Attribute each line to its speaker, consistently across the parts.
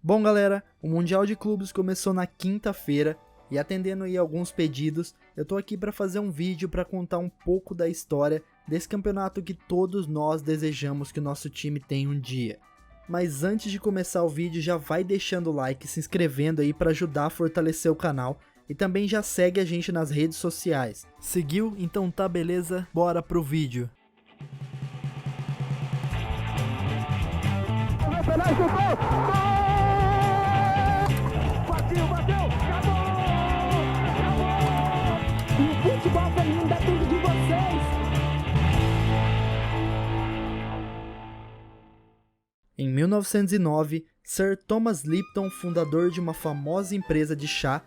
Speaker 1: Bom galera, o Mundial de Clubes começou na quinta-feira e atendendo aí alguns pedidos, eu tô aqui para fazer um vídeo para contar um pouco da história desse campeonato que todos nós desejamos que o nosso time tenha um dia. Mas antes de começar o vídeo, já vai deixando o like, se inscrevendo aí para ajudar a fortalecer o canal e também já segue a gente nas redes sociais. Seguiu? Então tá beleza, bora pro vídeo.
Speaker 2: Bateu, acabou! E o futebol feminino é tudo de vocês!
Speaker 1: Em 1909, Sir Thomas Lipton, fundador de uma famosa empresa de chá,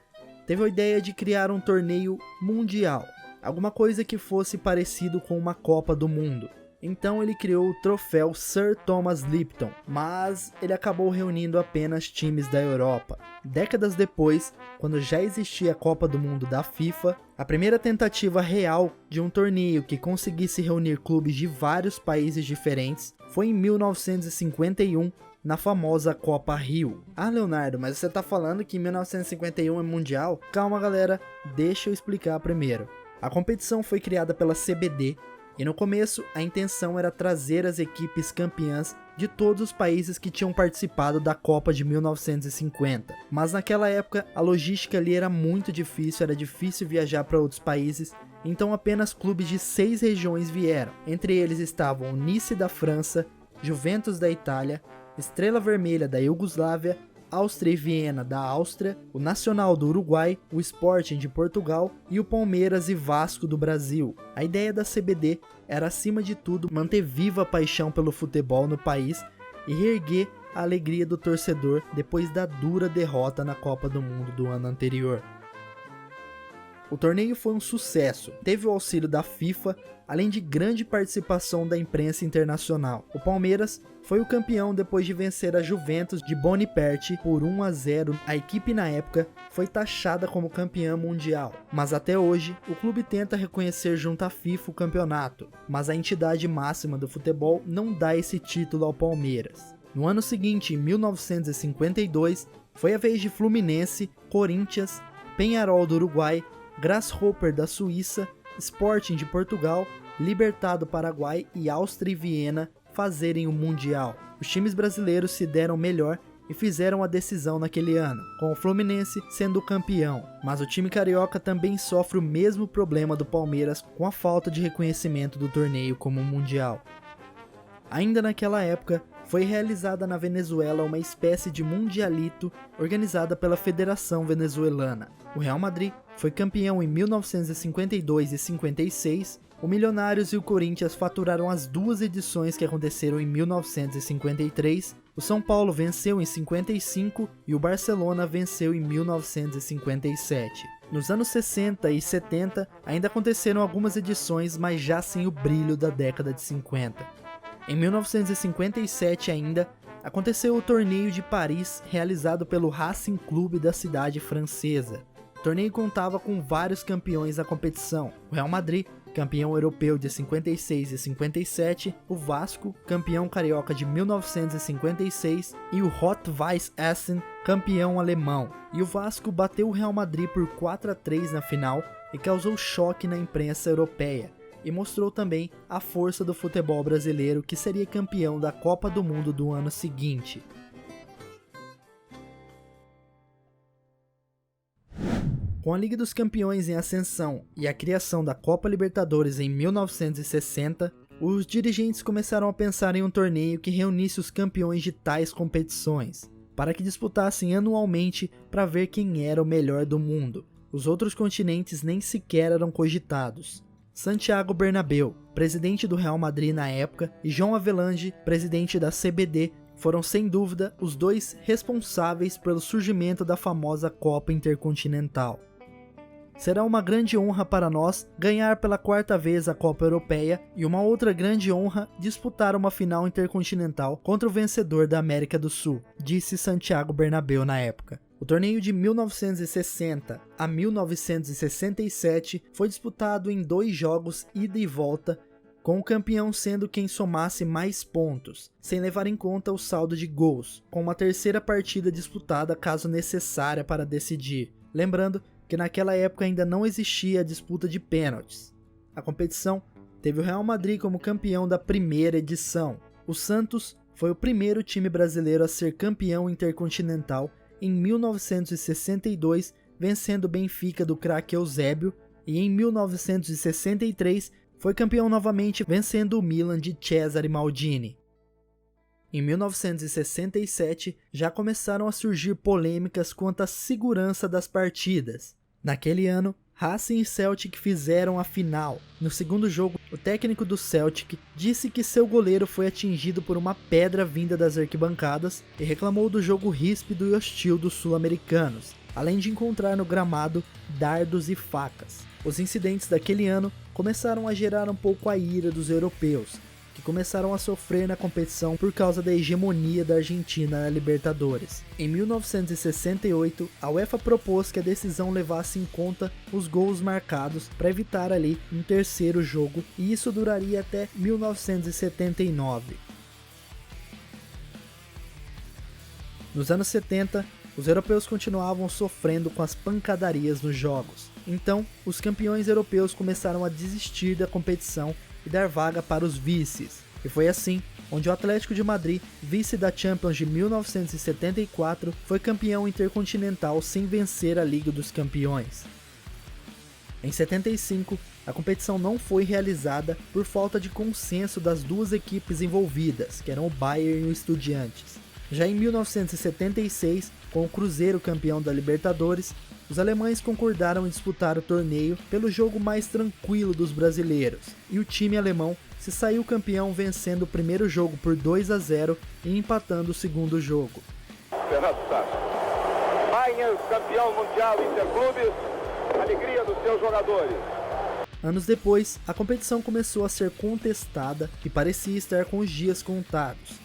Speaker 1: teve a ideia de criar um torneio mundial, alguma coisa que fosse parecido com uma Copa do Mundo. Então ele criou o troféu Sir Thomas Lipton, mas ele acabou reunindo apenas times da Europa. Décadas depois, quando já existia a Copa do Mundo da FIFA, a primeira tentativa real de um torneio que conseguisse reunir clubes de vários países diferentes foi em 1951, na famosa Copa Rio. Ah, Leonardo, mas você tá falando que 1951 é mundial? Calma galera, deixa eu explicar primeiro. A competição foi criada pela CBD, e no começo, a intenção era trazer as equipes campeãs de todos os países que tinham participado da Copa de 1950. Mas naquela época, a logística ali era muito difícil, era difícil viajar para outros países, então apenas clubes de 6 regiões vieram. Entre eles estavam o Nice da França, Juventus da Itália, Estrela Vermelha da Iugoslávia, Áustria e Viena da Áustria, o Nacional do Uruguai, o Sporting de Portugal e o Palmeiras e Vasco do Brasil. A ideia da CBD era, acima de tudo, manter viva a paixão pelo futebol no país e reerguer a alegria do torcedor depois da dura derrota na Copa do Mundo do ano anterior. O torneio foi um sucesso, teve o auxílio da FIFA, além de grande participação da imprensa internacional. O Palmeiras foi o campeão depois de vencer a Juventus de Boniperti por 1-0. A equipe na época foi taxada como campeã mundial, mas até hoje o clube tenta reconhecer junto à FIFA o campeonato, mas a entidade máxima do futebol não dá esse título ao Palmeiras. No ano seguinte, em 1952, foi a vez de Fluminense, Corinthians, Peñarol do Uruguai, Grasshopper da Suíça, Sporting de Portugal, Libertad do Paraguai e Áustria e Viena fazerem o Mundial. Os times brasileiros se deram melhor e fizeram a decisão naquele ano, com o Fluminense sendo o campeão, mas o time carioca também sofre o mesmo problema do Palmeiras com a falta de reconhecimento do torneio como Mundial. Ainda naquela época, foi realizada na Venezuela uma espécie de mundialito organizada pela Federação Venezuelana. O Real Madrid foi campeão em 1952 e 56, o Milionários e o Corinthians faturaram as duas edições que aconteceram em 1953, o São Paulo venceu em 55 e o Barcelona venceu em 1957. Nos anos 60 e 70 ainda aconteceram algumas edições, mas já sem o brilho da década de 50. Em 1957 ainda, aconteceu o Torneio de Paris, realizado pelo Racing Clube da cidade francesa. O torneio contava com vários campeões da competição: o Real Madrid, campeão europeu de 56 e 57, o Vasco, campeão carioca de 1956 e o Rot-Weiss Essen, campeão alemão. E o Vasco bateu o Real Madrid por 4-3 na final e causou choque na imprensa europeia. E mostrou também a força do futebol brasileiro, que seria campeão da Copa do Mundo do ano seguinte. Com a Liga dos Campeões em ascensão e a criação da Copa Libertadores em 1960, os dirigentes começaram a pensar em um torneio que reunisse os campeões de tais competições, para que disputassem anualmente para ver quem era o melhor do mundo. Os outros continentes nem sequer eram cogitados. Santiago Bernabéu, presidente do Real Madrid na época, e João Avelange, presidente da CBD, foram sem dúvida os dois responsáveis pelo surgimento da famosa Copa Intercontinental. Será uma grande honra para nós ganhar pela 4ª vez a Copa Europeia e uma outra grande honra disputar uma final intercontinental contra o vencedor da América do Sul, disse Santiago Bernabéu na época. O torneio de 1960 a 1967 foi disputado em 2 jogos ida e volta com o campeão sendo quem somasse mais pontos, sem levar em conta o saldo de gols, com uma terceira partida disputada caso necessária para decidir. Lembrando que naquela época ainda não existia a disputa de pênaltis. A competição teve o Real Madrid como campeão da primeira edição. O Santos foi o primeiro time brasileiro a ser campeão intercontinental em 1962, vencendo o Benfica do craque Eusébio, e em 1963 foi campeão novamente, vencendo o Milan de Cesare Maldini. Em 1967 já começaram a surgir polêmicas quanto à segurança das partidas. Naquele ano, Racing e Celtic fizeram a final. No segundo jogo, o técnico do Celtic disse que seu goleiro foi atingido por uma pedra vinda das arquibancadas e reclamou do jogo ríspido e hostil dos sul-americanos, além de encontrar no gramado dardos e facas. Os incidentes daquele ano começaram a gerar um pouco a ira dos europeus, que começaram a sofrer na competição por causa da hegemonia da Argentina na Libertadores. Em 1968, a UEFA propôs que a decisão levasse em conta os gols marcados para evitar ali um terceiro jogo, e isso duraria até 1979. Nos anos 70, os europeus continuavam sofrendo com as pancadarias nos jogos. Então, os campeões europeus começaram a desistir da competição e dar vaga para os vices. E foi assim onde o Atlético de Madrid, vice da Champions de 1974, foi campeão intercontinental sem vencer a Liga dos Campeões. Em 75, a competição não foi realizada por falta de consenso das duas equipes envolvidas, que eram o Bayern e o Estudiantes. Já em 1976, com o Cruzeiro campeão da Libertadores, os alemães concordaram em disputar o torneio pelo jogo mais tranquilo dos brasileiros, e o time alemão se saiu campeão vencendo o primeiro jogo por 2-0 e empatando o segundo jogo.
Speaker 3: Bayern, campeão mundial interclubes, alegria dos seus jogadores.
Speaker 1: Anos depois, a competição começou a ser contestada e parecia estar com os dias contados.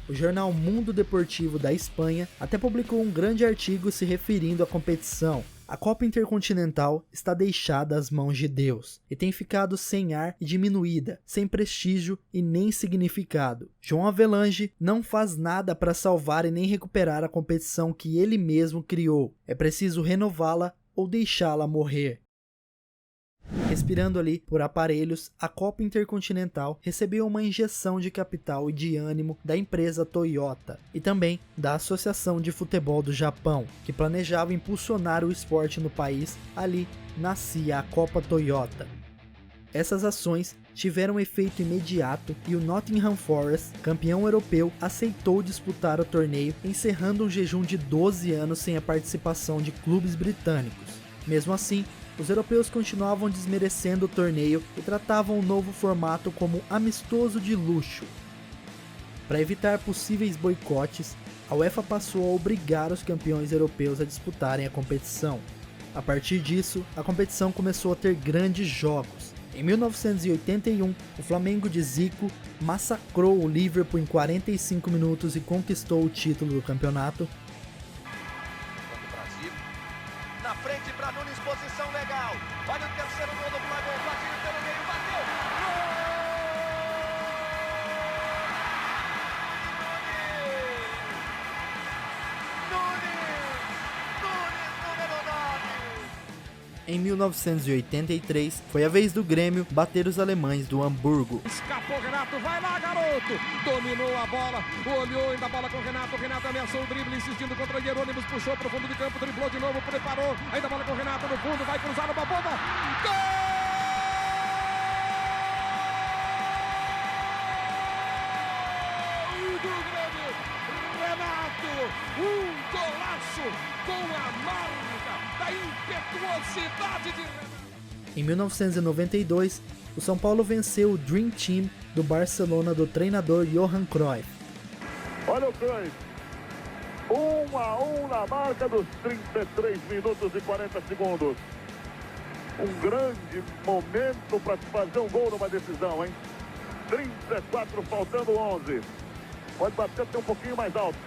Speaker 1: O jornal Mundo Deportivo da Espanha até publicou um grande artigo se referindo à competição. A Copa Intercontinental está deixada às mãos de Deus e tem ficado sem ar e diminuída, sem prestígio e nem significado. João Avelange não faz nada para salvar e nem recuperar a competição que ele mesmo criou. É preciso renová-la ou deixá-la morrer. Respirando ali por aparelhos, a Copa Intercontinental recebeu uma injeção de capital e de ânimo da empresa Toyota e também da Associação de Futebol do Japão, que planejava impulsionar o esporte no país. Ali nascia a Copa Toyota. Essas ações tiveram efeito imediato e o Nottingham Forest, campeão europeu, aceitou disputar o torneio, encerrando um jejum de 12 anos sem a participação de clubes britânicos. Mesmo assim, os europeus continuavam desmerecendo o torneio e tratavam o novo formato como amistoso de luxo. Para evitar possíveis boicotes, a UEFA passou a obrigar os campeões europeus a disputarem a competição. A partir disso, a competição começou a ter grandes jogos. Em 1981, o Flamengo de Zico massacrou o Liverpool em 45 minutos e conquistou o título do campeonato.
Speaker 4: Na frente para Nunes, posição legal. Olha o terceiro gol do Flamengo, bateu pelo meio, bateu. Nunes, número 9.
Speaker 1: Em 1983, foi a vez do Grêmio bater os alemães do Hamburgo.
Speaker 5: Escapou Renato, vai lá garoto, dominou a bola, olhou ainda a bola com o Renato ameaçou o drible, insistindo contra Jerônimos, puxou para o fundo de campo, driblou de novo, preparou, ainda a bola com o Renato no fundo, vai cruzar uma bomba, gol! Do Grêmio, Renato, golaço com a marca da impetuosidade de Renato.
Speaker 1: Em 1992, o São Paulo venceu o Dream Team do Barcelona do treinador Johan Cruyff.
Speaker 3: Olha o Cruyff. 1-1 na marca dos 33 minutos e 40 segundos. Um grande momento para se fazer um gol numa decisão, hein? 34 faltando 11. Pode bater até um pouquinho mais alto.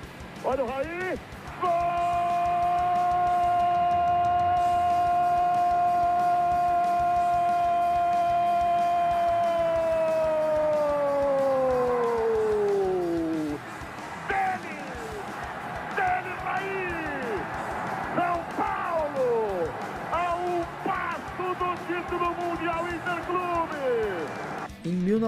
Speaker 3: Olha o Raí. Gol!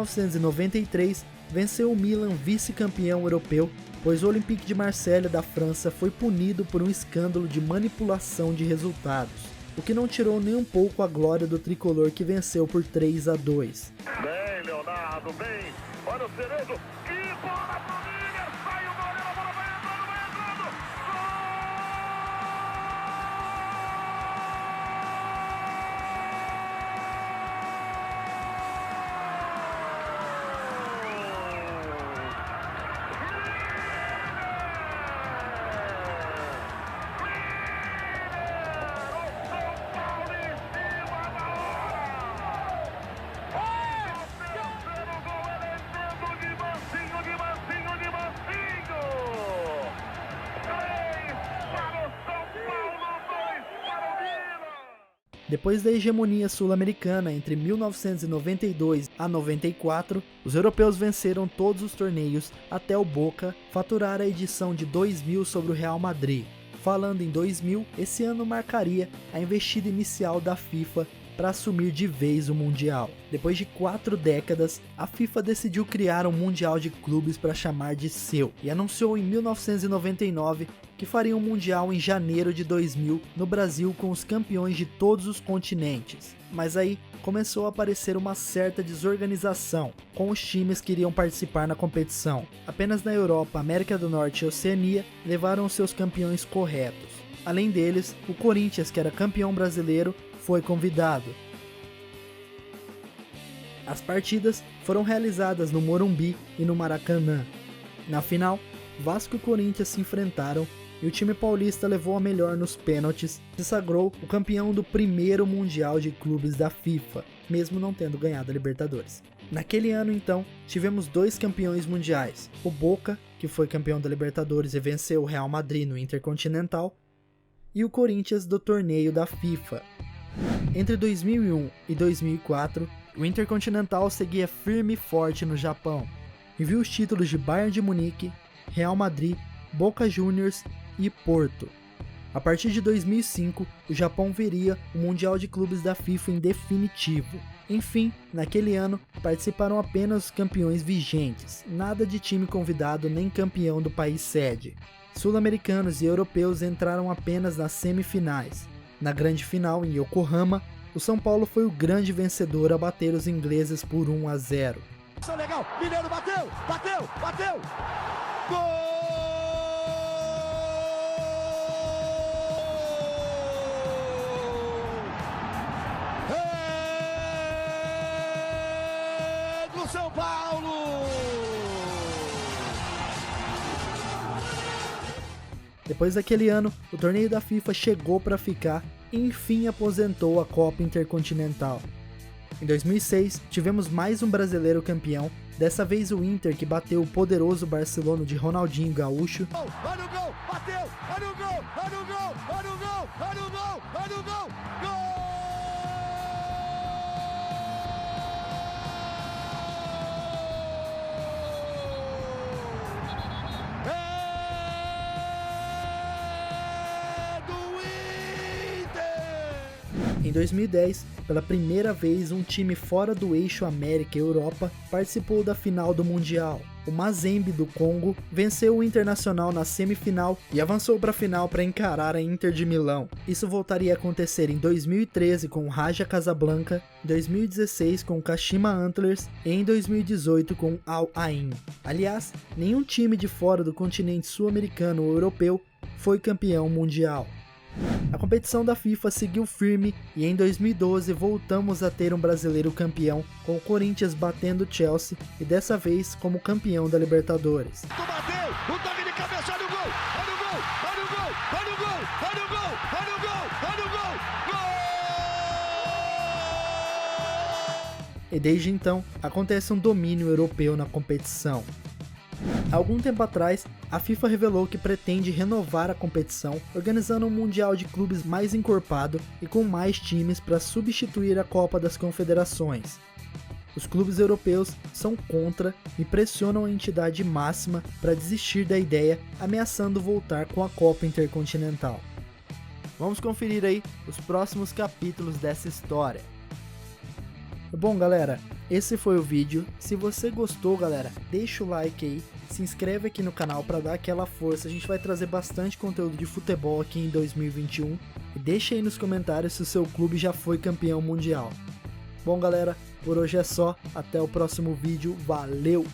Speaker 1: 1993, venceu o Milan, vice-campeão europeu, pois o Olympique de Marselha da França foi punido por um escândalo de manipulação de resultados, o que não tirou nem um pouco a glória do tricolor, que venceu por 3-2.
Speaker 3: Bem, Leonardo, bem. Olha o Cerezo. Que bola pro Miller. Sai o goleiro, a bola vai entrando, vai entrando.
Speaker 1: Depois da hegemonia sul-americana entre 1992 a 94, os europeus venceram todos os torneios até o Boca faturar a edição de 2000 sobre o Real Madrid. Falando em 2000, esse ano marcaria a investida inicial da FIFA para assumir de vez o Mundial. Depois de 4 décadas, a FIFA decidiu criar um Mundial de Clubes para chamar de seu, e anunciou em 1999 que faria um Mundial em janeiro de 2000 no Brasil com os campeões de todos os continentes. Mas aí começou a aparecer uma certa desorganização com os times que iriam participar na competição. Apenas na Europa, América do Norte e Oceania levaram seus campeões corretos. Além deles, o Corinthians, que era campeão brasileiro, foi convidado. As partidas foram realizadas no Morumbi e no Maracanã. Na final, Vasco e Corinthians se enfrentaram e o time paulista levou a melhor nos pênaltis e se sagrou o campeão do primeiro Mundial de Clubes da FIFA, mesmo não tendo ganhado a Libertadores. Naquele ano, então, tivemos 2 campeões mundiais, o Boca, que foi campeão da Libertadores e venceu o Real Madrid no Intercontinental, e o Corinthians do torneio da FIFA. Entre 2001 e 2004, o Intercontinental seguia firme e forte no Japão e viu os títulos de Bayern de Munique, Real Madrid, Boca Juniors e Porto. A partir de 2005, o Japão veria o Mundial de Clubes da FIFA em definitivo. Enfim, naquele ano, participaram apenas os campeões vigentes, nada de time convidado nem campeão do país sede. Sul-americanos e europeus entraram apenas nas semifinais. Na grande final, em Yokohama, o São Paulo foi o grande vencedor a bater os ingleses por 1-0.
Speaker 4: Legal, Mineiro bateu, bateu, bateu! Gol! É do São Paulo!
Speaker 1: Depois daquele ano, o torneio da FIFA chegou para ficar e enfim aposentou a Copa Intercontinental. Em 2006, tivemos mais um brasileiro campeão, dessa vez o Inter, que bateu o poderoso Barcelona de Ronaldinho Gaúcho.
Speaker 4: Olha o gol, bateu, olha o gol, olha o gol, olha o gol, olha o gol, olha o gol, gol!
Speaker 1: Em 2010, pela primeira vez, um time fora do eixo América e Europa participou da final do Mundial. O Mazembe do Congo venceu o Internacional na semifinal e avançou para a final para encarar a Inter de Milão. Isso voltaria a acontecer em 2013 com o Raja Casablanca, em 2016 com o Kashima Antlers e em 2018 com o Al Ain. Aliás, nenhum time de fora do continente sul-americano ou europeu foi campeão mundial. A competição da FIFA seguiu firme e em 2012 voltamos a ter um brasileiro campeão, com o Corinthians batendo o Chelsea e dessa vez como campeão da Libertadores.
Speaker 4: Bateu, o toque de cabeça, olha o gol, olha o gol, olha o gol, olha o gol, olha o gol, olha o gol, olha o gol, gol!
Speaker 1: E desde então acontece um domínio europeu na competição. Há algum tempo atrás, a FIFA revelou que pretende renovar a competição, organizando um Mundial de Clubes mais encorpado e com mais times para substituir a Copa das Confederações. Os clubes europeus são contra e pressionam a entidade máxima para desistir da ideia, ameaçando voltar com a Copa Intercontinental. Vamos conferir aí os próximos capítulos dessa história. Bom, galera, esse foi o vídeo. Se você gostou, galera, deixa o like aí, se inscreve aqui no canal para dar aquela força. A gente vai trazer bastante conteúdo de futebol aqui em 2021. E deixa aí nos comentários se o seu clube já foi campeão mundial. Bom, galera, por hoje é só. Até o próximo vídeo. Valeu!